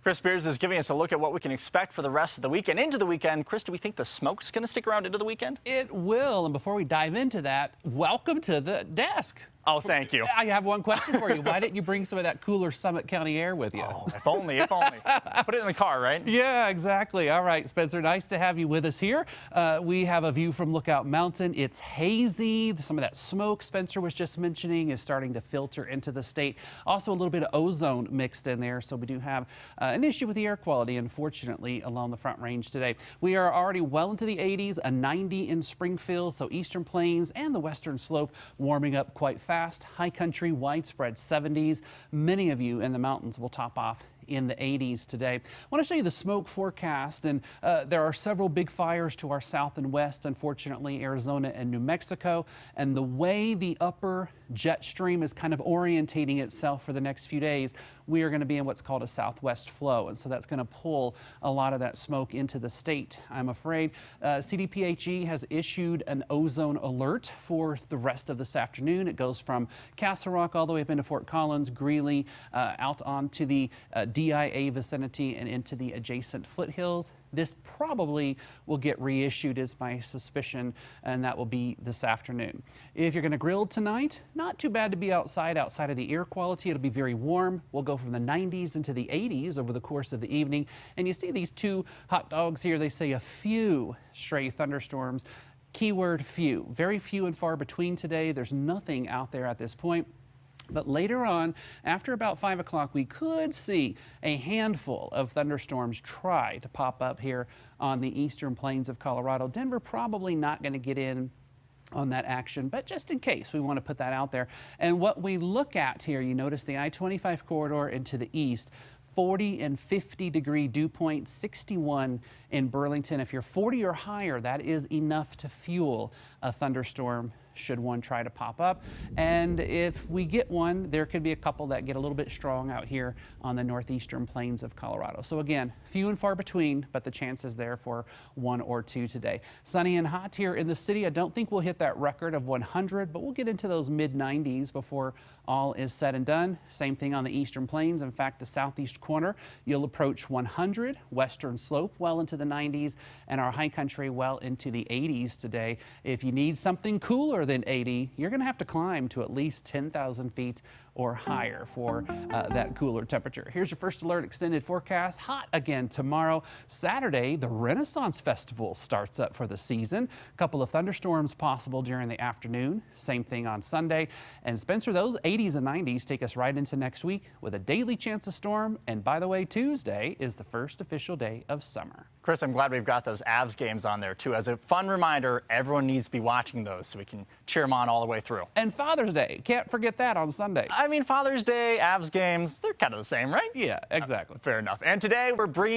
Chris Spears is giving us a look at what we can expect for the rest of the weekend. Into the weekend, Chris, do we think the smoke's going to stick around into the weekend? It will. And before we dive into that, welcome to the desk. Oh, thank you. I have one question for you. Why didn't you bring some of that cooler Summit County air with you? Oh, if only, if only. Put it in the car, right? Yeah, exactly. All right, Spencer, nice to have you with us here. We have a view from Lookout Mountain. It's hazy. Some of that smoke Spencer was just mentioning is starting to filter into the state. Also, a little bit of ozone mixed in there, so we do have an issue with the air quality, unfortunately, along the Front Range today. We are already well into the 80s, a 90 in Springfield, so Eastern Plains and the Western Slope warming up quite fast. High country, widespread 70s. Many of you in the mountains will top off in the 80s today. I want to show you the smoke forecast, and there are several big fires to our south and west, unfortunately, Arizona and New Mexico, and the way the upper jet stream is kind of orientating itself for the next few days, we are going to be in what's called a southwest flow, and so that's going to pull a lot of that smoke into the state, I'm afraid. CDPHE has issued an ozone alert for the rest of this afternoon. It goes from Castle Rock all the way up into Fort Collins, Greeley, out onto the DIA vicinity and into the adjacent foothills. This probably will get reissued is my suspicion, and that will be this afternoon. If you're going to grill tonight, not too bad to be outside of the air quality. It'll be very warm. We'll go from the 90s into the 80s over the course of the evening. And you see these two hot dogs here. They say a few stray thunderstorms. Keyword few. Very few and far between today. There's nothing out there at this point. But later on, after about 5 o'clock, we could see a handful of thunderstorms try to pop up here on the eastern plains of Colorado. Denver probably not going to get in on that action, but just in case, we want to put that out there. And what we look at here, you notice the I-25 corridor into the east, 40 and 50 degree dew point, 61 in Burlington. If you're 40 or higher, that is enough to fuel a thunderstorm should one try to pop up. And if we get one, there could be a couple that get a little bit strong out here on the northeastern plains of Colorado. So again, few and far between, but the chance is there for one or two today. Sunny and hot here in the city. I don't think we'll hit that record of 100, but we'll get into those mid-90s before all is said and done. Same thing on the eastern plains. In fact, the southeast corner, you'll approach 100, western slope well into the 90s, and our high country well into the 80s today. If you need something cooler than 80, you're going to have to climb to at least 10,000 feet or higher for that cooler temperature. Here's your first alert extended forecast. Hot again tomorrow. Saturday, the Renaissance Festival starts up for the season. A couple of thunderstorms possible during the afternoon. Same thing on Sunday. And Spencer, those 80s and 90s take us right into next week with a daily chance of storm. And by the way, Tuesday is the first official day of summer. Chris, I'm glad we've got those Avs games on there, too. As a fun reminder, everyone needs to be watching those so we can cheer them on all the way through. And Father's Day. Can't forget that on Sunday. I mean, Father's Day, Avs games, they're kind of the same, right? Yeah, exactly. Fair enough. And today we're bringing